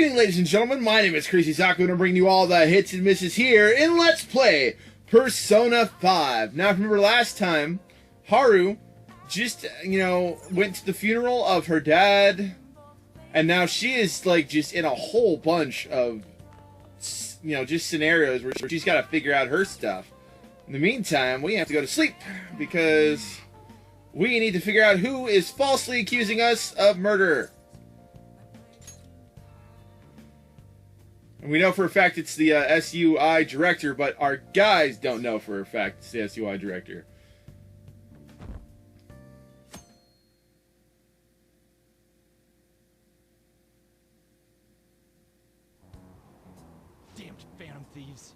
evening, ladies and gentlemen. My name is Crazy Saku, and I'm bringing you all the hits and misses here in Let's Play Persona 5. Now, remember last time, Haru just, went to the funeral of her dad, and now she is, like, just in a whole bunch of, just scenarios where she's got to figure out her stuff. In the meantime, we have to go to sleep, because we need to figure out who is falsely accusing us of murder. And we know for a fact it's the SUI director, but our guys don't know for a fact it's the SUI director. Damned phantom thieves.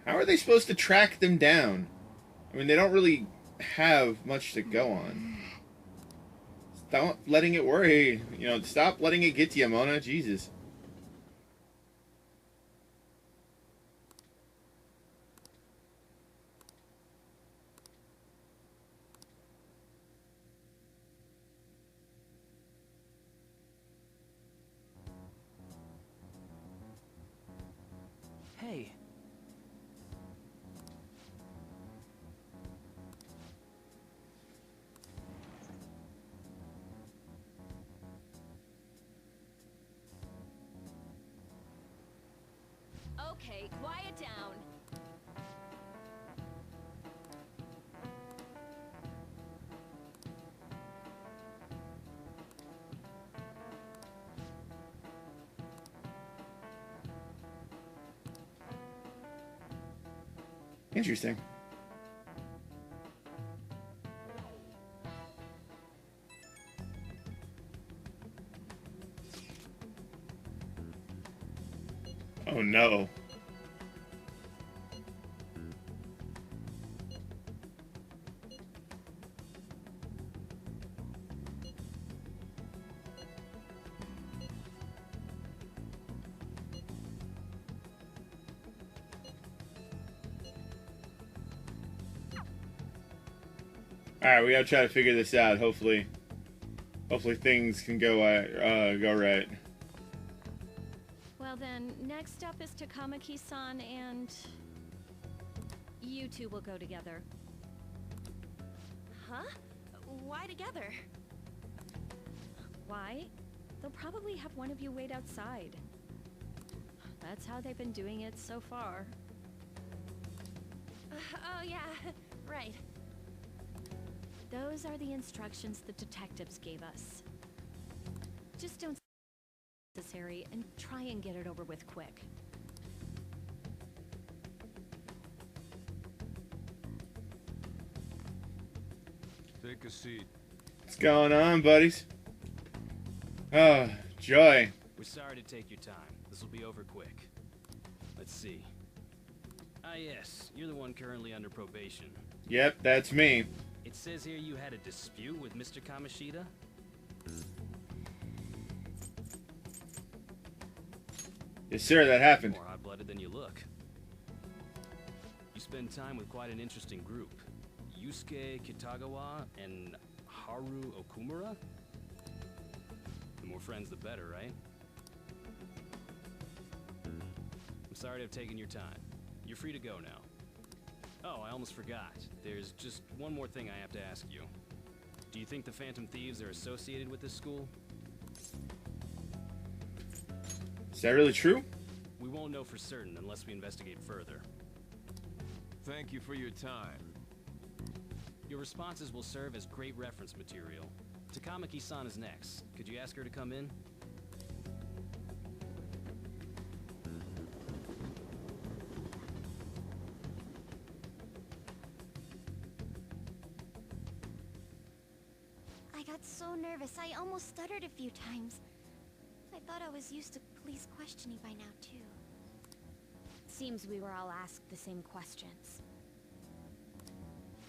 How are they supposed to track them down? I mean, they don't really have much to go on. Stop letting it worry. Stop letting it get to you, Mona. Jesus. Hey. Okay, quiet down. Interesting. Oh no. Alright, we gotta try to figure this out, hopefully things can go right. Well then, next up is Takamaki-san and... you two will go together. Huh? Why together? Why? They'll probably have one of you wait outside. That's how they've been doing it so far. Oh yeah, right. Those are the instructions the detectives gave us. Just don't necessary and try and get it over with quick. Take a seat. What's going on, buddies? Oh, joy. We're sorry to take your time. This will be over quick. Let's see. Ah yes, you're the one currently under probation. Yep, that's me. It says here you had a dispute with Mr. Kamoshida? Yes, sir, that happened. More hot-blooded than you look. You spend time with quite an interesting group. Yusuke Kitagawa and Haru Okumura? The more friends, the better, right? I'm sorry to have taken your time. You're free to go now. Oh, I almost forgot. There's just one more thing I have to ask you. Do you think the Phantom Thieves are associated with this school? Is that really true? We won't know for certain unless we investigate further. Thank you for your time. Your responses will serve as great reference material. Takamaki-san is next. Could you ask her to come in? I got so nervous, I almost stuttered a few times. I thought I was used to police questioning by now, too. Seems we were all asked the same questions.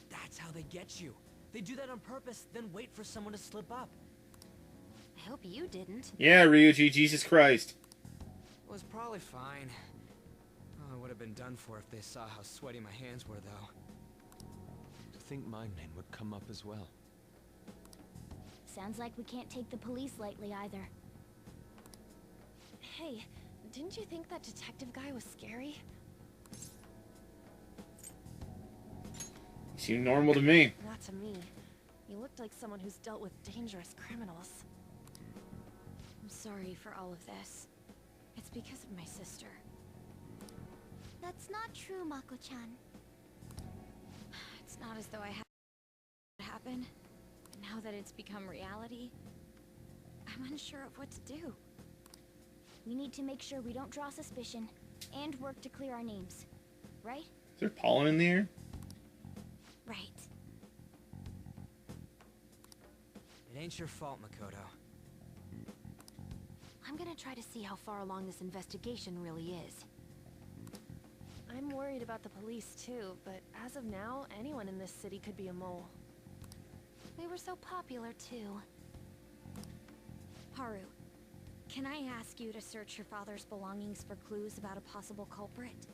That's how they get you. They do that on purpose, then wait for someone to slip up. I hope you didn't. Yeah, Ryuji, Jesus Christ. It was probably fine. Oh, it would have been done for if they saw how sweaty my hands were, though. To think my name would come up as well. Sounds like we can't take the police lightly either. Hey, didn't you think that detective guy was scary? He seemed normal to me. Not to me. He looked like someone who's dealt with dangerous criminals. I'm sorry for all of this. It's because of my sister. That's not true, Mako-chan. It's not as though I had it happen. Now that it's become reality, I'm unsure of what to do. We need to make sure we don't draw suspicion and work to clear our names. Right? Is there pollen in the air? Right. It ain't your fault, Makoto. I'm gonna try to see how far along this investigation really is. I'm worried about the police too, but as of now, anyone in this city could be a mole. We were so popular too. Haru, can I ask you to search your father's belongings for clues about a possible culprit?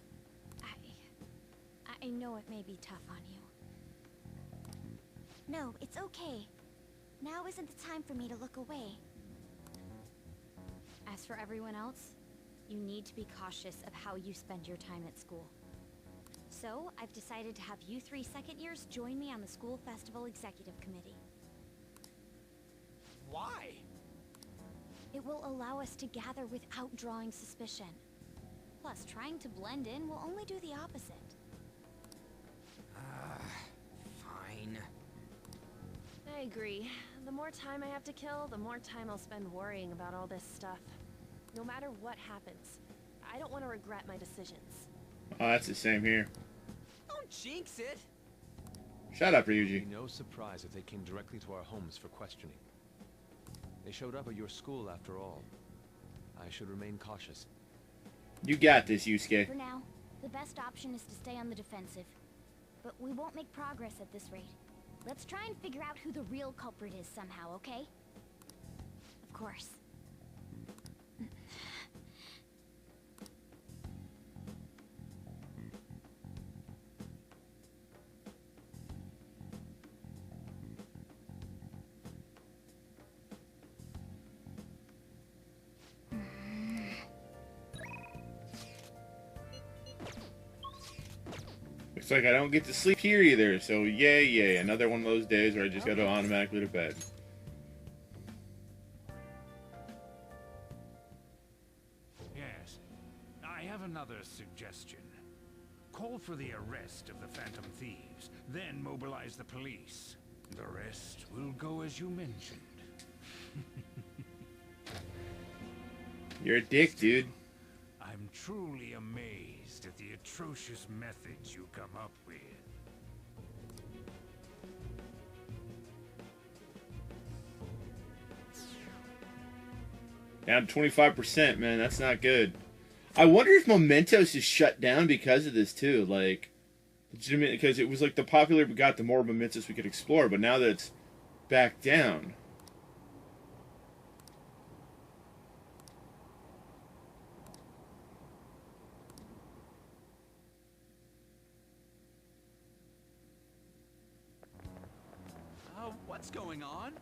I know it may be tough on you. No, it's okay. Now isn't the time for me to look away. As for everyone else, you need to be cautious of how you spend your time at school. So, I've decided to have you three second years join me on the school festival executive committee. Why? It will allow us to gather without drawing suspicion. Plus, trying to blend in will only do the opposite. Fine. I agree. The more time I have to kill, the more time I'll spend worrying about all this stuff. No matter what happens, I don't want to regret my decisions. Oh, that's the same here. Don't jinx it! Shut up, It'd Ryuji. be no surprise if they came directly to our homes for questioning. They showed up at your school after all. I should remain cautious. You got this, Yusuke. For now, the best option is to stay on the defensive. But we won't make progress at this rate. Let's try and figure out who the real culprit is somehow, okay? Of course. Looks like I don't get to sleep here either, so yay, yay. Another one of those days where I just go automatically to bed. Yes. I have another suggestion. Call for the arrest of the Phantom Thieves, then mobilize the police. The rest will go as you mentioned. You're a dick, dude. I'm truly amazed at the atrocious methods you come up with. Down 25%, man. That's not good. I wonder if Mementos is shut down because of this, too. Like, legitimate, because it was like the popular we got, the more Mementos we could explore. But now that it's back down. What's going on?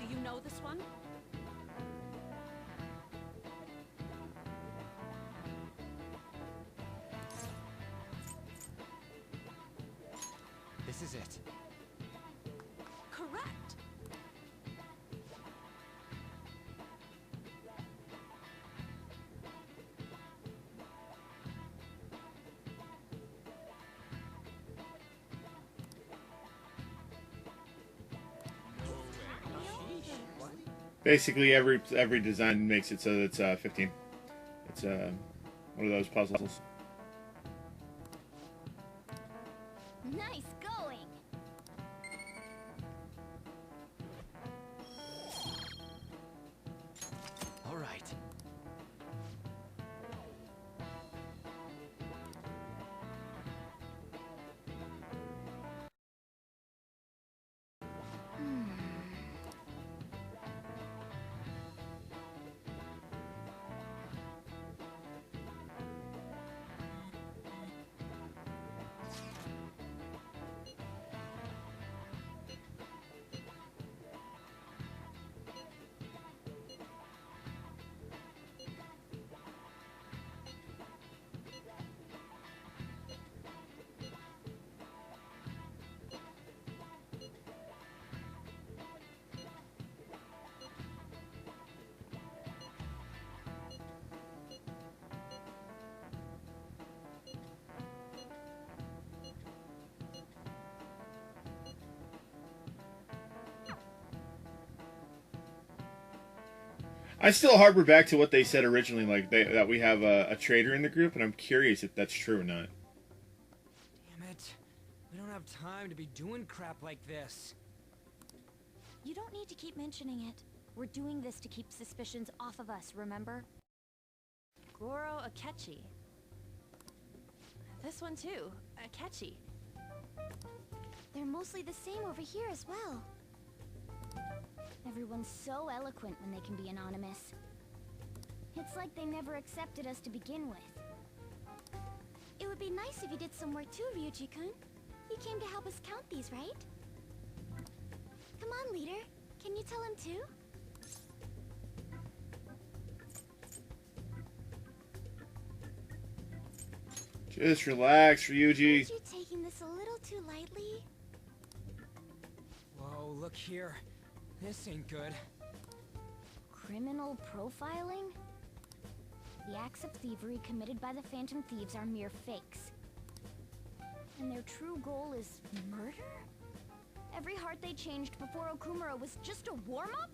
Do you know this one? This is it. Correct. Basically, every design makes it so that it's 15. It's one of those puzzles. Nice going! All right. I still harbor back to what they said originally, like that we have a traitor in the group, and I'm curious if that's true or not. Damn it. We don't have time to be doing crap like this. You don't need to keep mentioning it. We're doing this to keep suspicions off of us, remember? Goro Akechi. This one too, Akechi. They're mostly the same over here as well. Everyone's so eloquent when they can be anonymous. It's like they never accepted us to begin with. It would be nice if you did some work too, Ryuji-kun. You came to help us count these, right? Come on, leader. Can you tell him too? Just relax, Ryuji. Aren't you taking this a little too lightly? Whoa, look here. This ain't good. Criminal profiling? The acts of thievery committed by the Phantom Thieves are mere fakes. And their true goal is murder? Every heart they changed before Okumura was just a warm-up?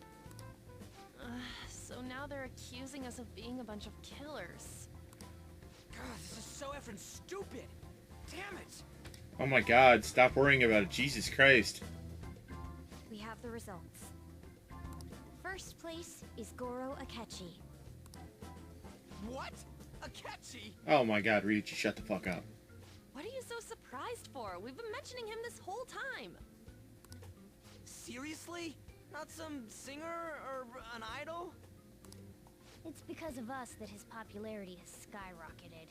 So now they're accusing us of being a bunch of killers. God, this is so effing stupid. Damn it. Oh my god, stop worrying about it. Jesus Christ. We have the results. First place is Goro Akechi. What? Akechi? Oh my god, Ryuji, shut the fuck up. What are you so surprised for? We've been mentioning him this whole time. Seriously? Not some singer or an idol? It's because of us that his popularity has skyrocketed.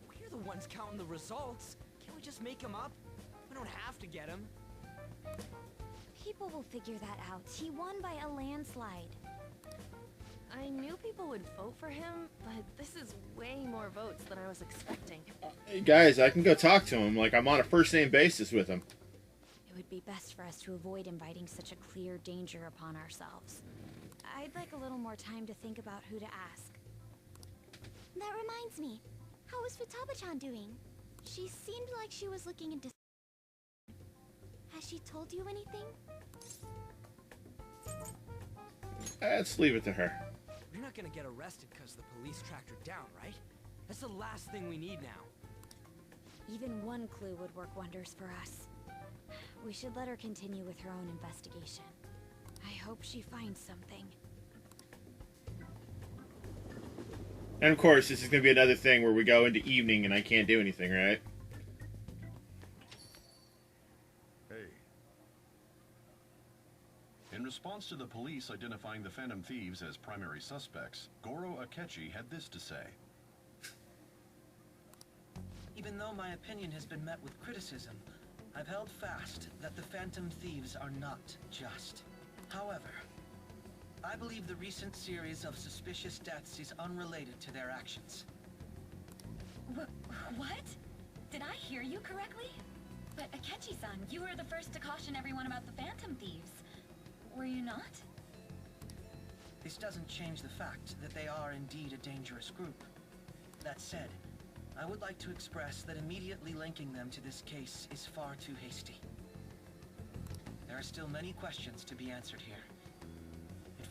We're the ones counting the results. Can't we just make him up? We don't have to get him. People will figure that out. He won by a landslide. I knew people would vote for him, but this is way more votes than I was expecting. Hey guys, I can go talk to him. Like, I'm on a first-name basis with him. It would be best for us to avoid inviting such a clear danger upon ourselves. I'd like a little more time to think about who to ask. That reminds me. How is Futaba-chan doing? She seemed like she was looking into... Has she told you anything? Let's leave it to her. We're not gonna get arrested because the police tracked her down, right? That's the last thing we need now. Even one clue would work wonders for us. We should let her continue with her own investigation. I hope she finds something. And of course, this is going to be another thing where we go into evening and I can't do anything, right? Hey. In response to the police identifying the Phantom Thieves as primary suspects, Goro Akechi had this to say. Even though my opinion has been met with criticism, I've held fast that the Phantom Thieves are not just. However, I believe the recent series of suspicious deaths is unrelated to their actions. What? Did I hear you correctly? But Akechi-san, you were the first to caution everyone about the Phantom Thieves. Were you not? This doesn't change the fact that they are indeed a dangerous group. That said, I would like to express that immediately linking them to this case is far too hasty. There are still many questions to be answered here.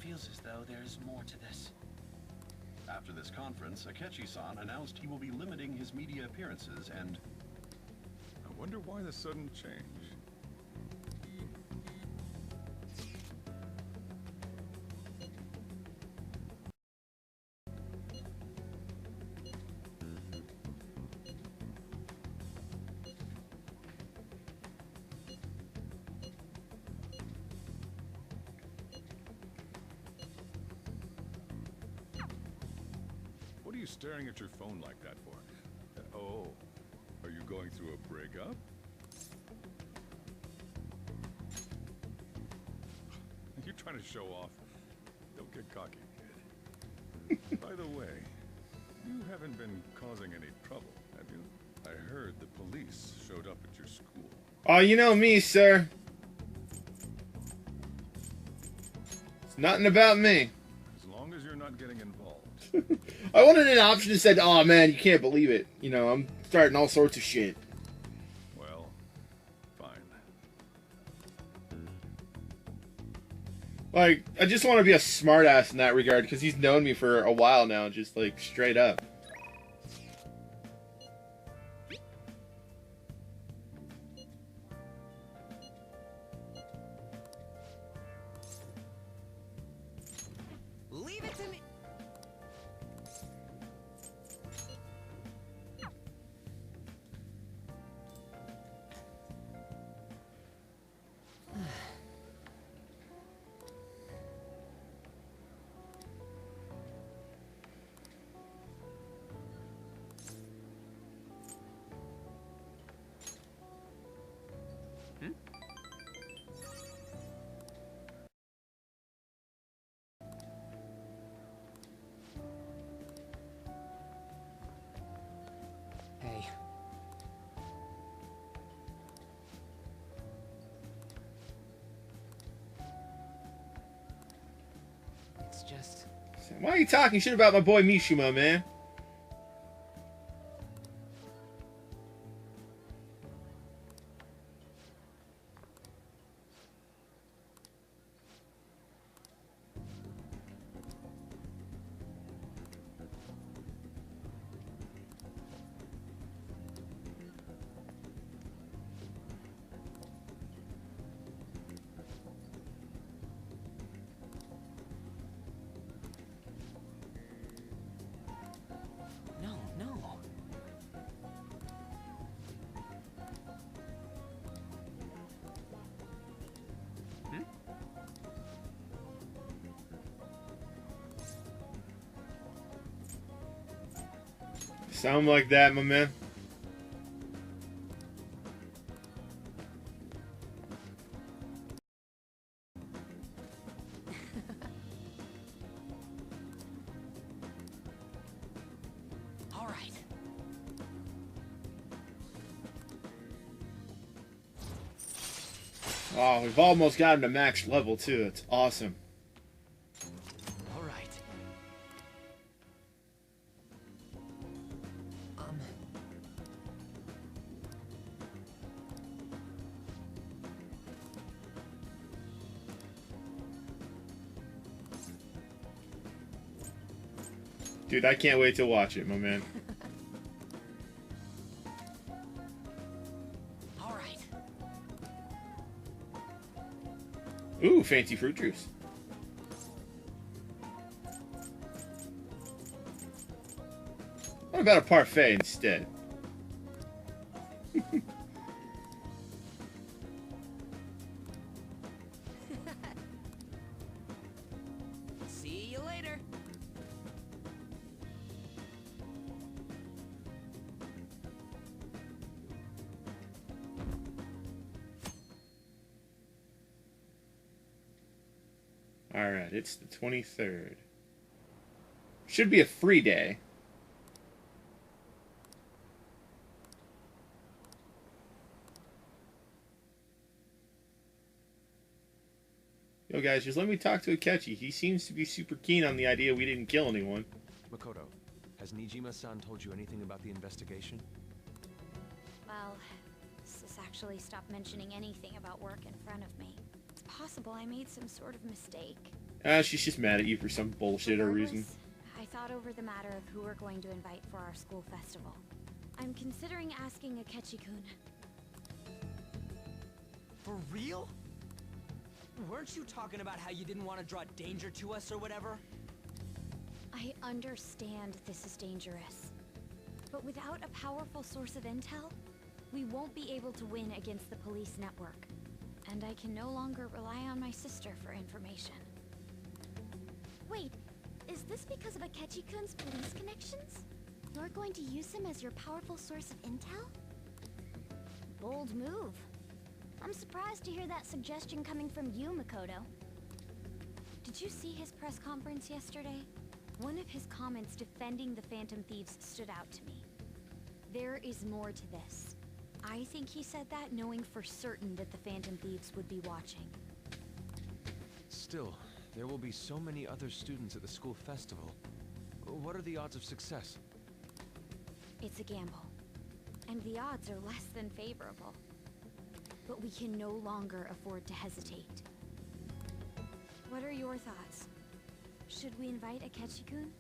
feels as though there's more to this. After this conference, Akechi-san announced he will be limiting his media appearances and... I wonder why the sudden change. What are you staring at your phone like that for? Oh, are you going through a breakup? You're trying to show off. Don't get cocky, kid. By the way, you haven't been causing any trouble, have you? I heard the police showed up at your school. Oh, you know me, sir. It's nothing about me. As long as you're not getting involved. I wanted an option that said, "Oh man, you can't believe it. You know, I'm starting all sorts of shit." Well, fine. Like, I just want to be a smartass in that regard because he's known me for a while now, just like straight up. Leave it to me. Hey. It's just... Why are you talking shit about my boy Mishima, man? No, no. Sound like that, my man. All right. Oh, we've almost got him to max level too. It's awesome. All right. Dude, I can't wait to watch it, my man. All right. Ooh, fancy fruit juice. What about a parfait instead? See you later. Alright, it's the 23rd. Should be a free day. Yo guys, just let me talk to Akechi. He seems to be super keen on the idea we didn't kill anyone. Makoto, has Nijima-san told you anything about the investigation? Well, Sis actually stopped mentioning anything about work in front of me. It's possible I made some sort of mistake. She's just mad at you for some bullshit or reason. Regardless, I thought over the matter of who we're going to invite for our school festival. I'm considering asking Akechi-kun. For real? Weren't you talking about how you didn't want to draw danger to us or whatever? I understand this is dangerous. But without a powerful source of intel, we won't be able to win against the police network. And I can no longer rely on my sister for information. Wait, is this because of Akechi-kun's police connections? You're going to use him as your powerful source of intel? Bold move. I'm surprised to hear that suggestion coming from you, Makoto. Did you see his press conference yesterday? One of his comments defending the Phantom Thieves stood out to me. There is more to this. I think he said that knowing for certain that the Phantom Thieves would be watching. Still, there will be so many other students at the school festival. What are the odds of success? It's a gamble. And the odds are less than favorable. But we can no longer afford to hesitate. What are your thoughts? Should we invite Akechi-kun?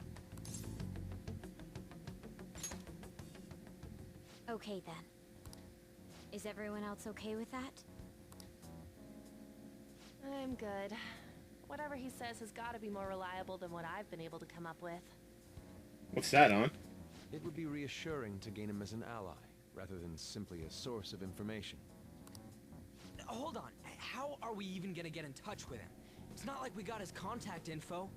Okay then. Is everyone else okay with that? I'm good. Whatever he says has got to be more reliable than what I've been able to come up with. What's that on? It would be reassuring to gain him as an ally, rather than simply a source of information. Hold on, how are we even gonna get in touch with him? It's not like we got his contact info.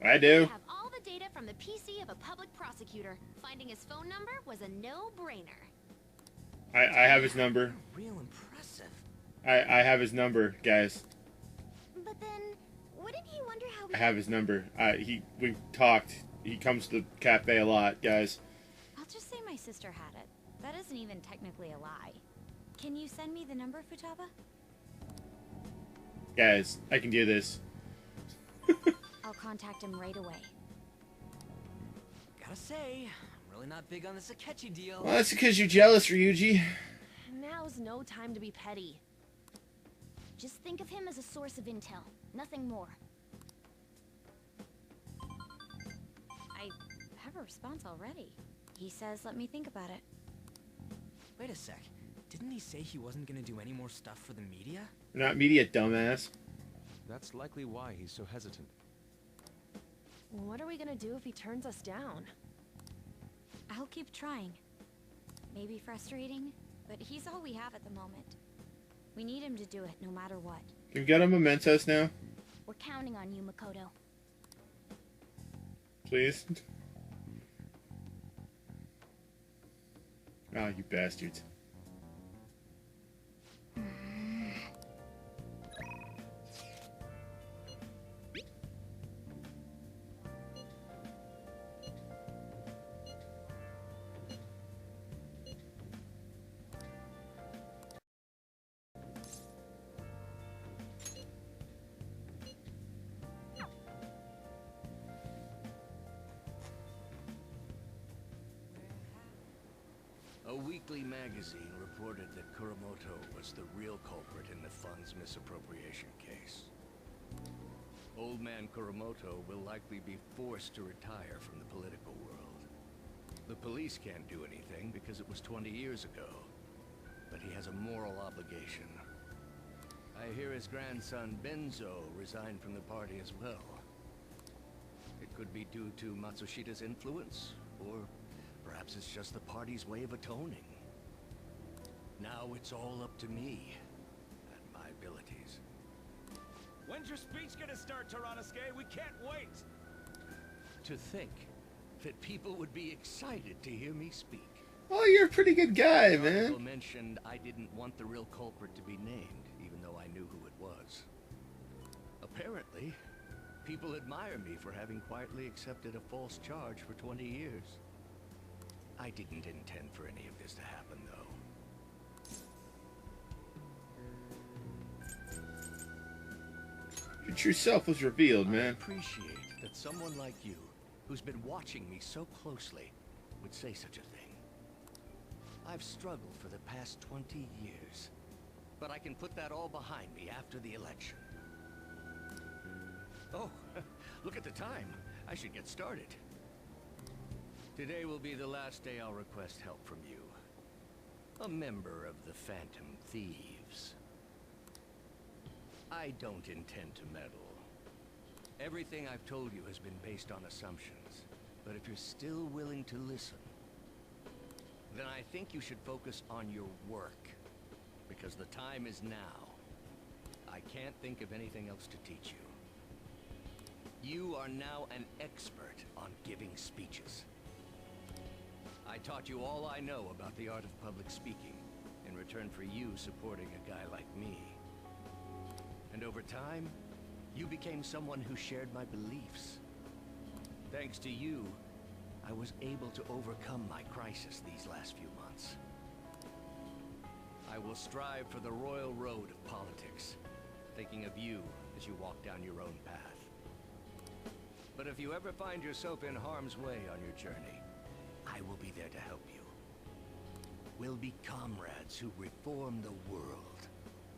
I do. I have all the data from the PC of a public prosecutor. Finding his phone number was a no-brainer. I have his number. Real impressive. I have his number, guys. But then, wouldn't he wonder how we... I have his number. We've talked. He comes to the cafe a lot, guys. I'll just say my sister had it. That isn't even technically a lie. Can you send me the number, Futaba? Guys, I can do this. I'll contact him right away. Gotta say, I'm really not big on this Akechi deal. Well, that's because you're jealous, Ryuji. Now's no time to be petty. Just think of him as a source of intel, nothing more. I have a response already. He says let me think about it. Wait a sec. Didn't he say he wasn't gonna do any more stuff for the media? Not media, dumbass. That's likely why he's so hesitant. What are we gonna do if he turns us down? I'll keep trying. Maybe frustrating, but he's all we have at the moment. We need him to do it no matter what. Can we get him mementos now? We're counting on you, Makoto. Please? Oh, you bastards. A weekly magazine reported that Kuromoto was the real culprit in the fund's misappropriation case. Old man Kuromoto will likely be forced to retire from the political world. The police can't do anything because it was 20 years ago, but he has a moral obligation. I hear his grandson Benzo resigned from the party as well. It could be due to Matsushita's influence, or perhaps it's just the party's way of atoning. Now it's all up to me and my abilities. When's your speech gonna start, Toranosuke? We can't wait! To think that people would be excited to hear me speak. Oh, you're a pretty good guy, The article man. mentioned I didn't want the real culprit to be named, even though I knew who it was. Apparently, people admire me for having quietly accepted a false charge for 20 years. I didn't intend for any of this to happen, though. Your true self was revealed, I man. appreciate that someone like you, who's been watching me so closely, would say such a thing. I've struggled for the past 20 years. But I can put that all behind me after the election. Oh, look at the time. I should get started. Today will be the last day I'll request help from you. A member of the Phantom Thieves. I don't intend to meddle. Everything I've told you has been based on assumptions. But if you're still willing to listen, then I think you should focus on your work. Because the time is now. I can't think of anything else to teach you. You are now an expert on giving speeches. I taught you all I know about the art of public speaking, in return for you supporting a guy like me. And over time, you became someone who shared my beliefs. Thanks to you, I was able to overcome my crisis these last few months. I will strive for the royal road of politics, thinking of you as you walk down your own path. But if you ever find yourself in harm's way on your journey, I will be there to help you. We'll be comrades who reform the world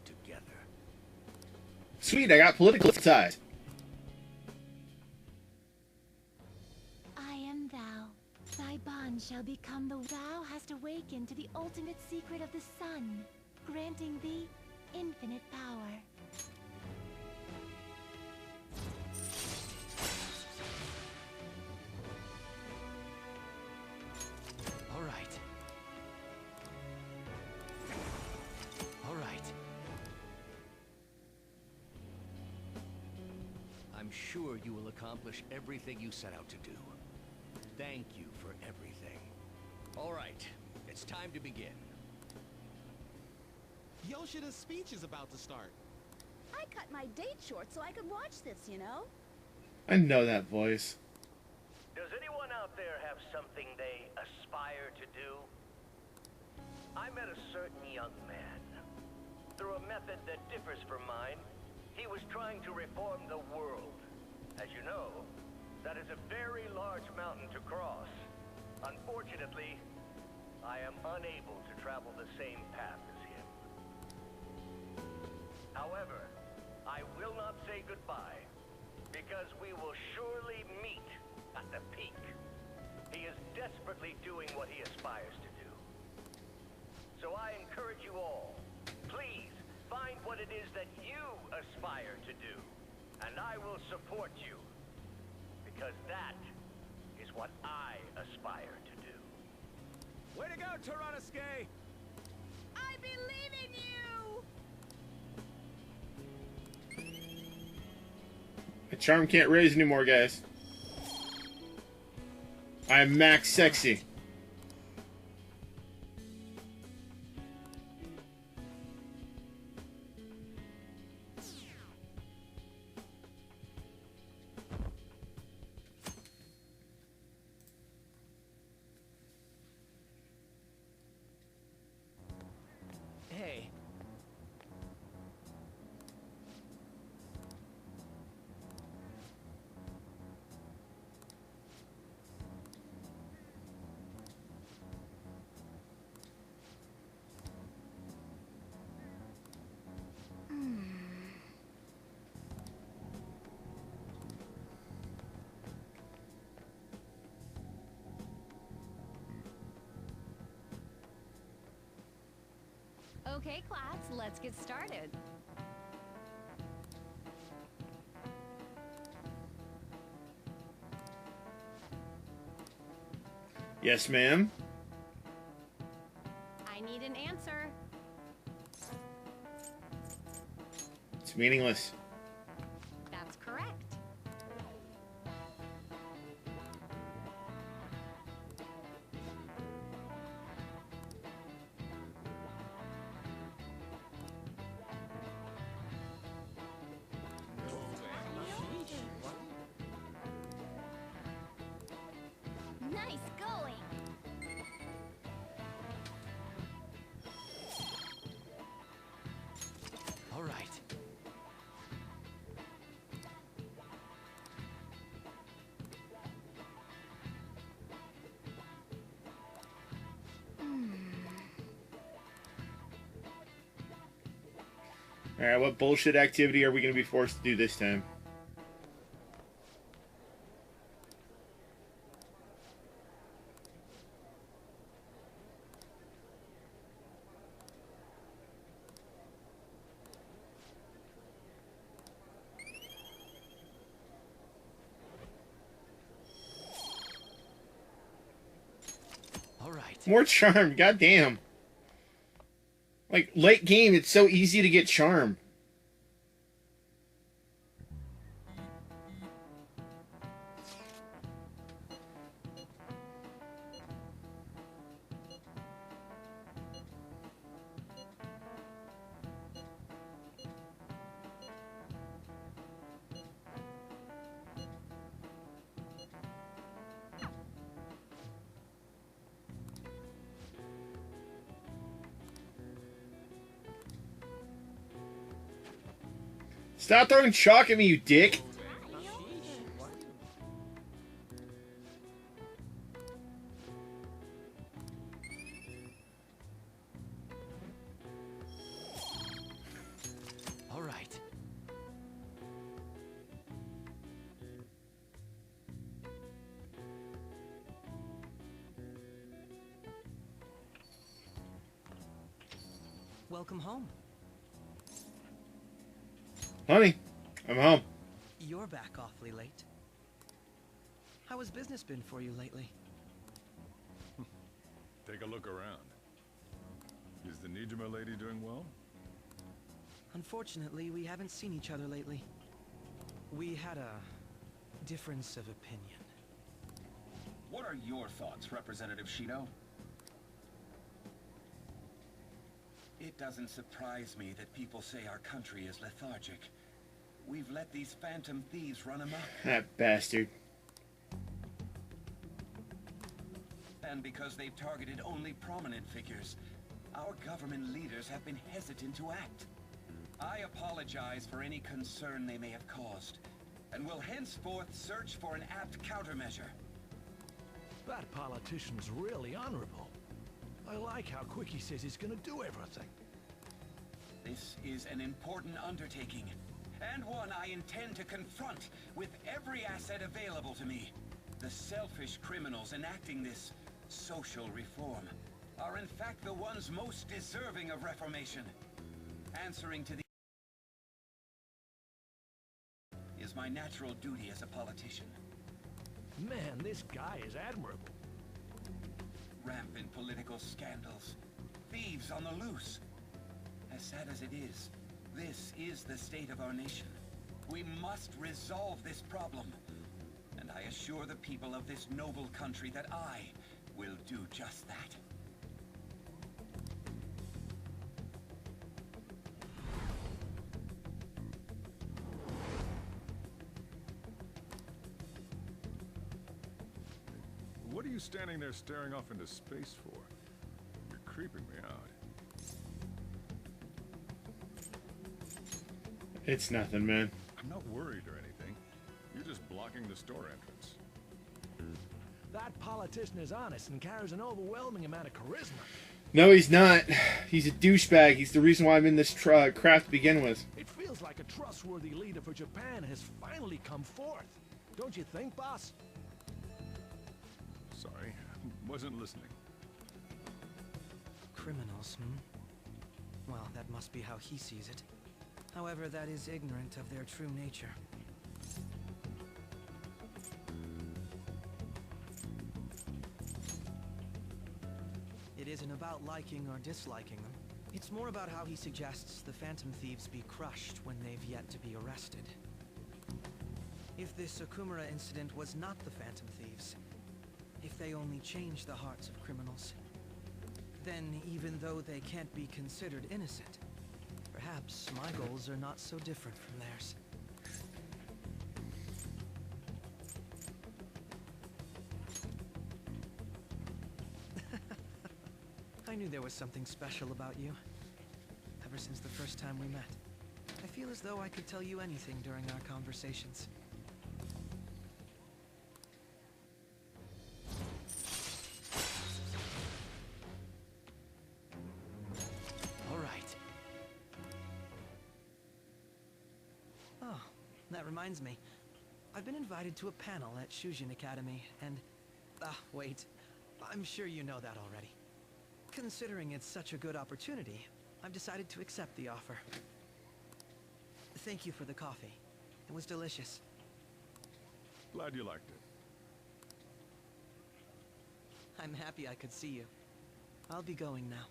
together. Sweet, I got political ties. I am thou. Thy bond shall become the thou hast awakened to the ultimate secret of the sun, granting thee infinite power. All right. All right. I'm sure you will accomplish everything you set out to do. Thank you for everything. All right, it's time to begin. Yoshida's speech is about to start. I cut my date short so I could watch this, you know? I know that voice. Does anyone out there have something they aspire to do? I met a certain young man. Through a method that differs from mine, he was trying to reform the world. As you know, that is a very large mountain to cross. Unfortunately, I am unable to travel the same path as him. However, I will not say goodbye, because we will surely meet at the peak. He is desperately doing what he aspires to do. So I encourage you all, please find what it is that you aspire to do, and I will support you. Because that is what I aspire to do. Way to go, Tyrannusque! I believe in you! My charm can't raise anymore, guys. I am max sexy. Hey. Okay, class, let's get started. Yes, ma'am. I need an answer. It's meaningless. That's correct. Nice going! All right. Alright, what bullshit activity are we going to be forced to do this time? More charm, goddamn. Like, late game, it's so easy to get charm. Stop throwing chalk at me, you dick! All right. Welcome home. Honey, I'm home. You're back awfully late. How has business been for you lately? Take a look around. Is the Nijima lady doing well? Unfortunately, we haven't seen each other lately. We had a difference of opinion. What are your thoughts, Representative Shido? It doesn't surprise me that people say our country is lethargic. We've let these phantom thieves run amok. That bastard. And because they've targeted only prominent figures, our government leaders have been hesitant to act. I apologize for any concern they may have caused, and will henceforth search for an apt countermeasure. That politician's really honorable. I like how quick he says he's gonna do everything. This is an important undertaking, and one I intend to confront with every asset available to me. The selfish criminals enacting this social reform are in fact the ones most deserving of reformation. Answering to the is my natural duty as a politician. Man, this guy is admirable. Rampant political scandals, thieves on the loose. As sad as it is, this is the state of our nation. We must resolve this problem, and I assure the people of this noble country that I will do just that. What are you standing there staring off into space for? You're creeping me out. It's nothing, man. I'm not worried or anything. You're just blocking the store entrance. That politician is honest and carries an overwhelming amount of charisma. No, he's not. He's a douchebag. He's the reason why I'm in this craft to begin with. It feels like a trustworthy leader for Japan has finally come forth. Don't you think, boss? Sorry, wasn't listening. Criminals, Well, that must be how he sees it. However, that is ignorant of their true nature. It isn't about liking or disliking them. It's more about how he suggests the Phantom Thieves be crushed when they've yet to be arrested. If this Okumura incident was not the Phantom Thieves, if they only change the hearts of criminals, then even though they can't be considered innocent, perhaps my goals are not so different from theirs. I knew there was something special about you. Ever since the first time we met. I feel as though I could tell you anything during our conversations. All right. reminds me. I've been invited to a panel at Shujin Academy, and... wait. I'm sure you know that already. Considering it's such a good opportunity, I've decided to accept the offer. Thank you for the coffee. It was delicious. Glad you liked it. I'm happy I could see you. I'll be going now.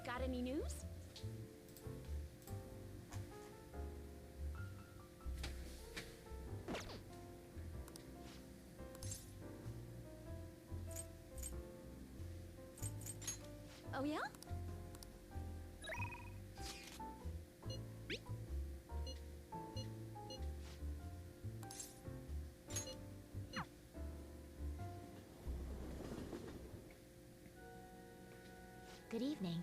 Got any news? Oh yeah? Good evening.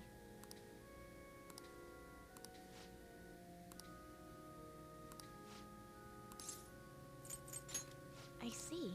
I see.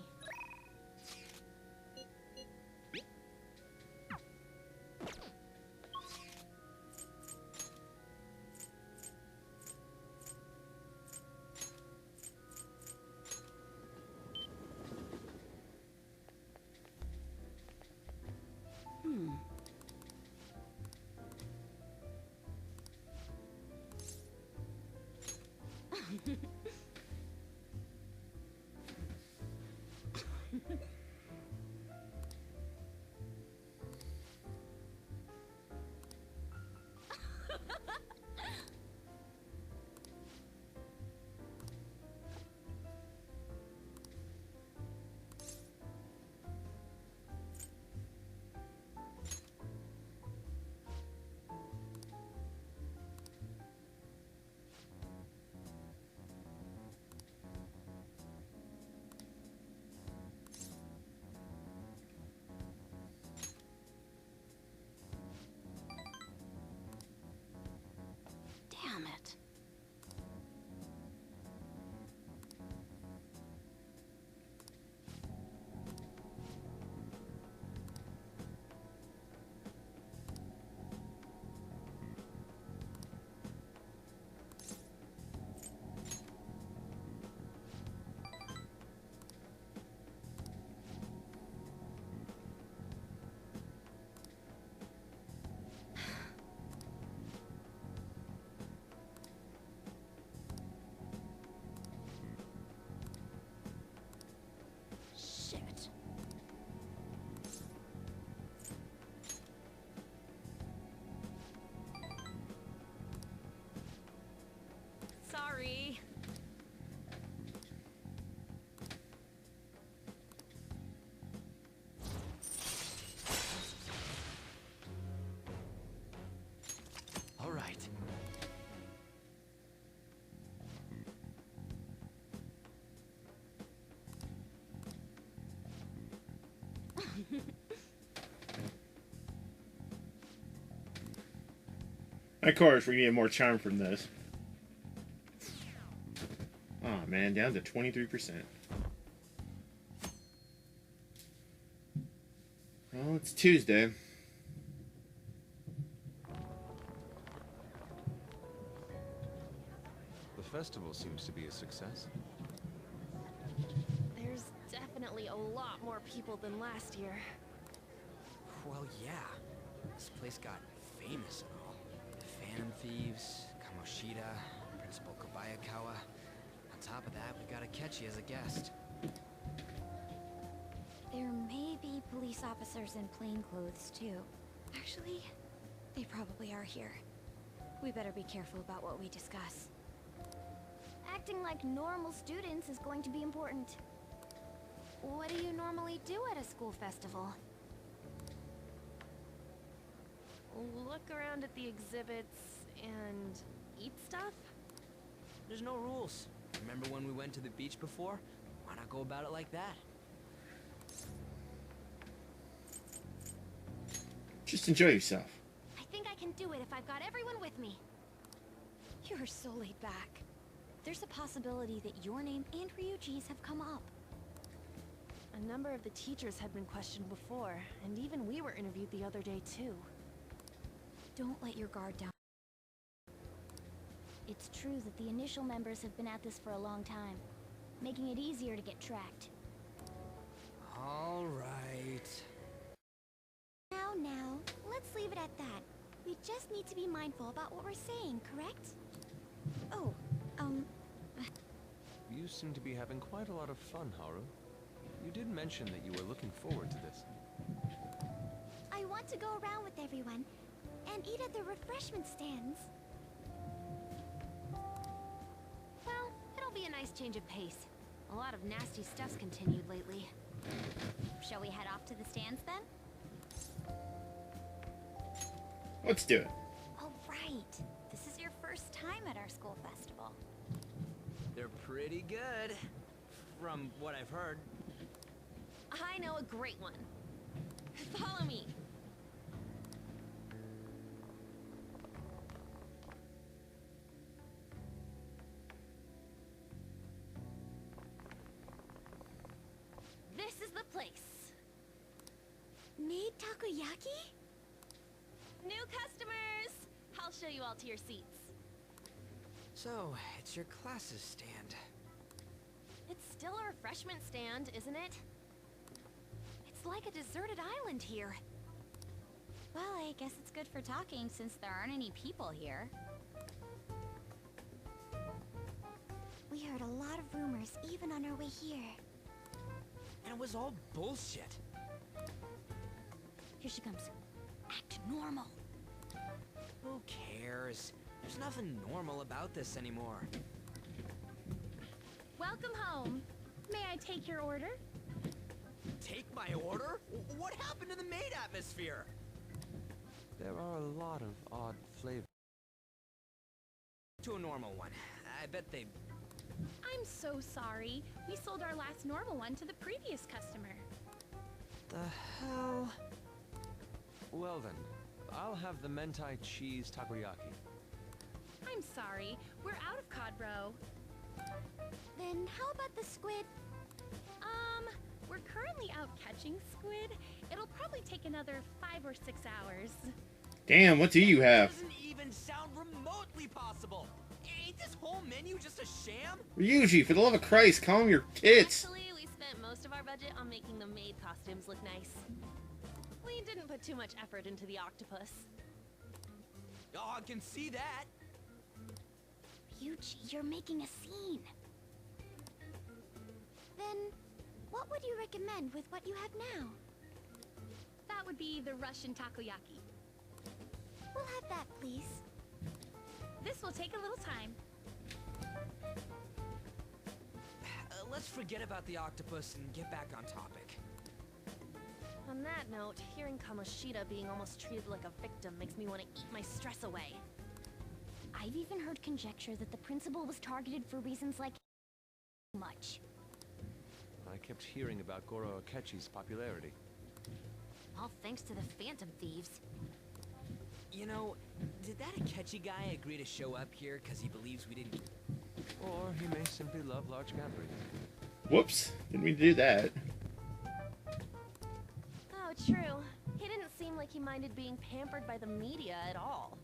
Of course, we get more charm from this. Oh man, down to 23%. Well, it's Tuesday. The festival seems to be a success. There's definitely a lot more people than last year. Well, yeah. This place got famous and all. The Phantom Thieves, Kamoshida, Principal Kobayakawa. On top of that, we got Akechi as a guest. There may be police officers in plain clothes, too. Actually, they probably are here. We better be careful about what we discuss. Acting like normal students is going to be important. What do you normally do at a school festival? Look around at the exhibits and eat stuff? There's no rules. Remember when we went to the beach before? Why not go about it like that? Just enjoy yourself. I think I can do it if I've got everyone with me. You're so laid back. There's a possibility that your name and Ryuji's have come up. A number of the teachers had been questioned before, and even we were interviewed the other day too. Don't let your guard down. It's true that the initial members have been at this for a long time, making it easier to get tracked. All right. Now, let's leave it at that. We just need to be mindful about what we're saying, correct? Oh, You seem to be having quite a lot of fun, Haru. You did mention that you were looking forward to this. I want to go around with everyone and eat at the refreshment stands. Well, it'll be a nice change of pace. A lot of nasty stuff's continued lately. Shall we head off to the stands then? Let's do it. All right. This is your first time at our school festival. They're pretty good, from what I've heard. I know a great one. Follow me. This is the place. Made takoyaki? New customers! I'll show you all to your seats. So, it's your class's stand. It's still a refreshment stand, isn't it? It's like a deserted island here. Well, I guess it's good for talking since there aren't any people here. We heard a lot of rumors even on our way here. And it was all bullshit. Here she comes. Act normal. Who cares? There's nothing normal about this anymore. Welcome home. May I take your order? Take my order? What happened to the maid atmosphere? There are a lot of odd flavors. To a normal one. I bet they... I'm so sorry. We sold our last normal one to the previous customer. The hell? Well then, I'll have the mentai cheese takoyaki. I'm sorry. We're out of cod roe. Then how about the squid? We're currently out catching squid. It'll probably take another 5 or 6 hours. Damn, what do you have? Doesn't even sound remotely possible. Ain't this whole menu just a sham? Ryuji, for the love of Christ, calm your tits. Actually, we spent most of our budget on making the maid costumes look nice. We didn't put too much effort into the octopus. Oh, I can see that. Ryuji, you're making a scene. Then, what would you recommend with what you have now? That would be the Russian takoyaki. We'll have that, please. This will take a little time. Let's forget about the octopus and get back on topic. On that note, hearing Kamoshida being almost treated like a victim makes me want to eat my stress away. I've even heard conjecture that the principal was targeted for reasons like much. I kept hearing about Goro Akechi's popularity. All thanks to the Phantom Thieves. You know, did that Akechi guy agree to show up here because he believes we didn't... Or he may simply love large gatherings. Whoops. Didn't mean to do that. Oh, true. He didn't seem like he minded being pampered by the media at all.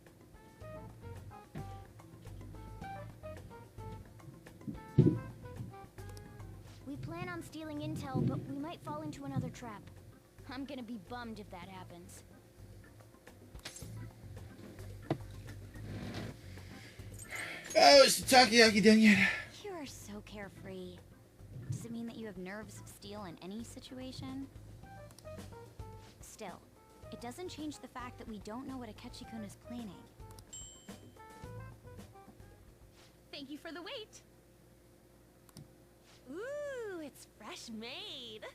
We plan on stealing intel, but we might fall into another trap. I'm gonna be bummed if that happens. Oh, is the takoyaki done yet? You are so carefree. Does it mean that you have nerves of steel in any situation? Still, it doesn't change the fact that we don't know what Akechi-kun is planning. Thank you for the wait. Ooh, it's fresh made.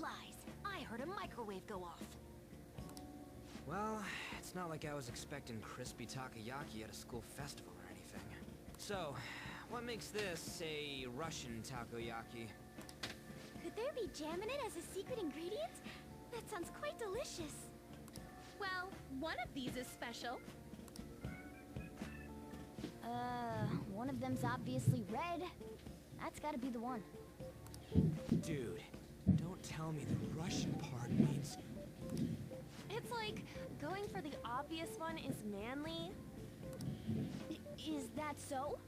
Lies. I heard a microwave go off. Well, it's not like I was expecting crispy takoyaki at a school festival or anything. So, what makes this a Russian takoyaki? Could there be jam in it as a secret ingredient? That sounds quite delicious. Well, one of these is special. One of them's obviously red. That's gotta be the one. Dude, don't tell me the Russian part means... It's like going for the obvious one is manly. Is that so?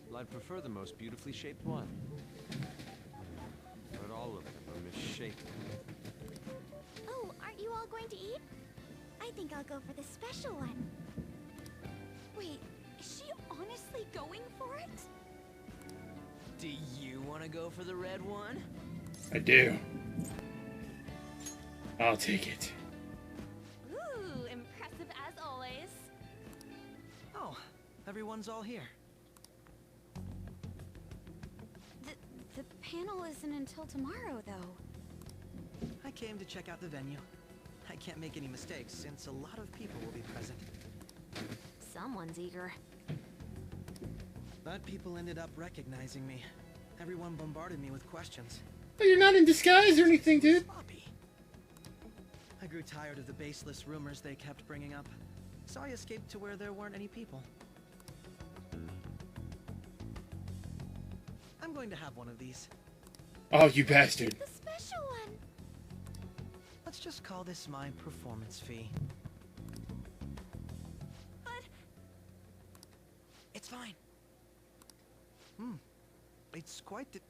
Well, I'd prefer the most beautifully shaped one. But all of them are misshapen. Oh, aren't you all going to eat? I think I'll go for the special one. Wait, is she honestly going for it? Do you want to go for the red one? I do. I'll take it. Ooh, impressive as always. Oh, everyone's all here. The panel isn't until tomorrow, though. I came to check out the venue. I can't make any mistakes since a lot of people will be present. Someone's eager. But people ended up recognizing me. Everyone bombarded me with questions. But you're not in disguise or anything, dude. I grew tired of the baseless rumors they kept bringing up, so I escaped to where there weren't any people. I'm going to have one of these. Oh, you bastard. The special one. Let's just call this my performance fee. But... It's fine. It's quite the...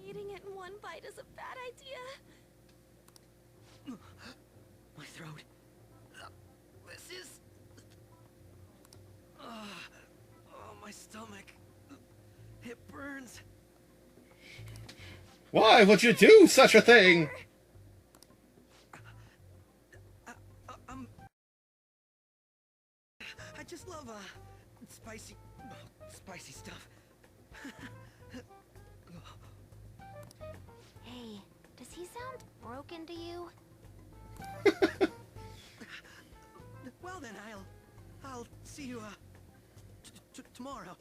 Eating it in one bite is a bad idea. My throat. This is... Oh, my stomach. It burns. Why would you do such a thing? I just love, spicy stuff. Hey, does he sound broken to you? Well then, I'll see you, tomorrow.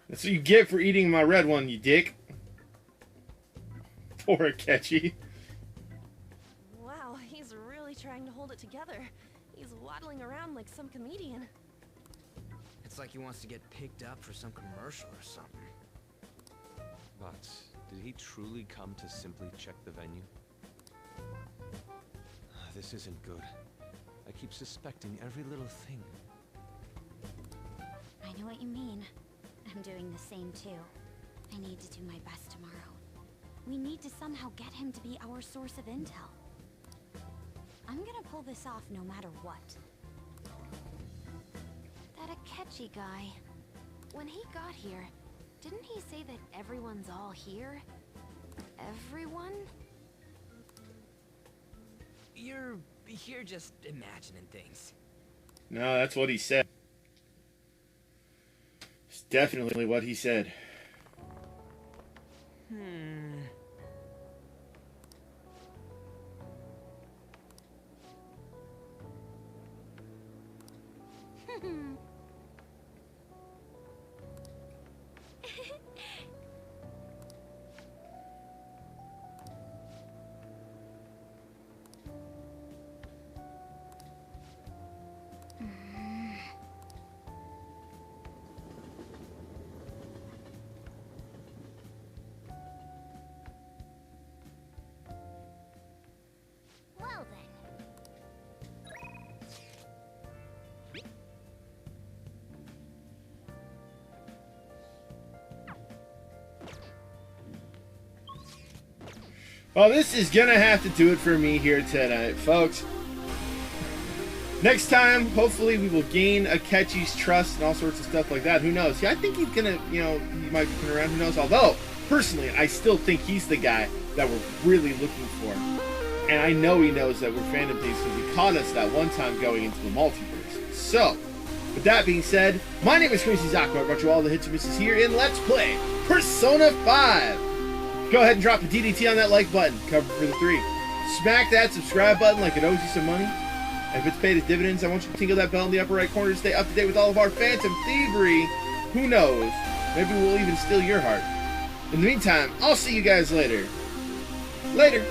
That's what you get for eating my red one, you dick. Poor Akechi. Wow, he's really trying to hold it together. He's waddling around like some comedian. It's like he wants to get picked up for some commercial or something. But did he truly come to simply check the venue? This isn't good. I keep suspecting every little thing. I know what you mean. I'm doing the same too. I need to do my best tomorrow. We need to somehow get him to be our source of intel. I'm gonna pull this off no matter what. That Akechi guy. When he got here, didn't he say that everyone's all here? Everyone? You're just imagining things. No, that's what he said. It's definitely what he said. Well, this is gonna have to do it for me here tonight, folks. Next time, hopefully we will gain Akechi's trust and all sorts of stuff like that. Who knows? Yeah, I think he's gonna, you know, he might be coming around. Who knows? Although, personally, I still think he's the guy that we're really looking for. And I know he knows that we're Phantom Thieves because he caught us that one time going into the multiverse. So, with that being said, my name is Crazy Zaku. I brought you all the hits and misses here in Let's Play Persona 5. Go ahead and drop a DDT on that like button, cover for the 3. Smack that subscribe button like it owes you some money. And if it's paid as dividends, I want you to tingle that bell in the upper right corner to stay up to date with all of our Phantom Thievery. Who knows? Maybe we'll even steal your heart. In the meantime, I'll see you guys later. Later.